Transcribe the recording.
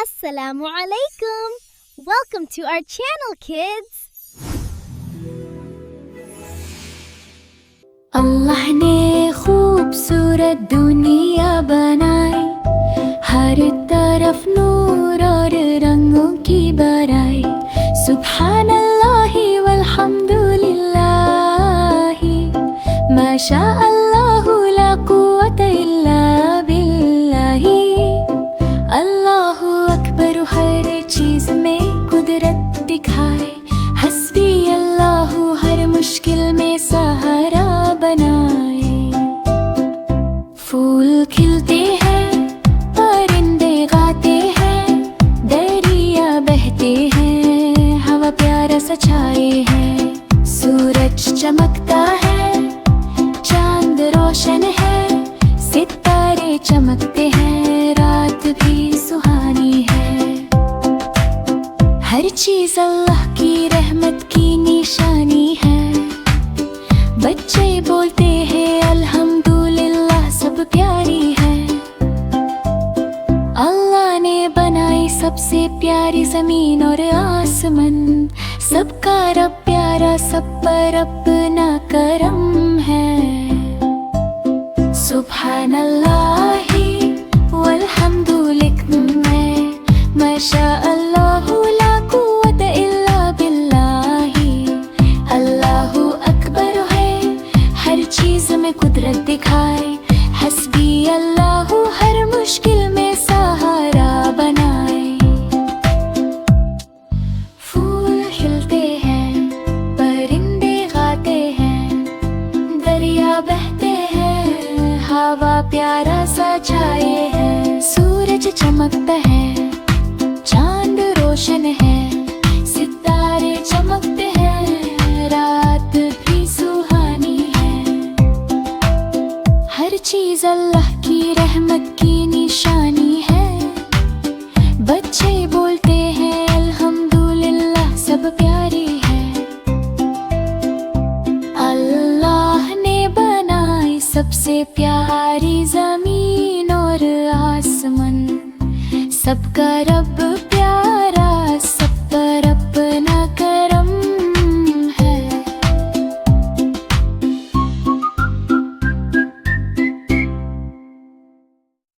Assalamu alaikum. Welcome to our channel, kids. अल्लाह ने खूबसूरत दुनिया बनाई, हर तरफ नूर और रंगों की बराई। सुभान अल्लाहि वल्हम्दुलिल्लाहि, माशा अल्लाहु ला कुव्वता इल्ला बिल्लाहि। अल्लाहु अकबर, हर चीज में कुदरत दिखाए। हस्बी अल्लाहु, हर मुश्किल में सहारा बनाए। फूल खिलते हैं, परिंदे गाते हैं, दरिया बहते हैं, हवा प्यारा सा छाए है। सूरज चमकता है, चांद रोशन है, सितारे चमकते हैं, रात भी सुहानी है। हर चीज अल्लाह की रहमत की निशानी है। बच्चे बोलते हैं अल्हम्दुलिल्लाह, सब प्यारी है। अल्लाह ने बनाई सबसे प्यारी जमीन और आसमान, सबका रब प्यारा, सब पर अपना करम है। सुभान अल्लाहि वल्हम्दुलिल्लाह, माशा अल्लाहु ला कुव्वता इल्ला बिल्लाहि। अल्लाहु अकबर है, हर चीज में कुदरत दिखाए। हस्बी अल्लाहु, हर मुश्किल में सहारा बनाए। फूल खिलते हैं, परिंदे गाते हैं, दरिया बहते हैं, हवा प्यारा सा छाए है। सूरज चमकता है, चांद रोशन है, सितारे चमकते हैं, रात भी सुहानी है। हर चीज अल्लाह की रहमत की निशानी है। बच्चे बोलते हैं अल्हम्दुलिल्लाह, सब प्यारी है। अल्लाह ने बनाई सबसे प्यारी जमीन और आसमान, सबका रब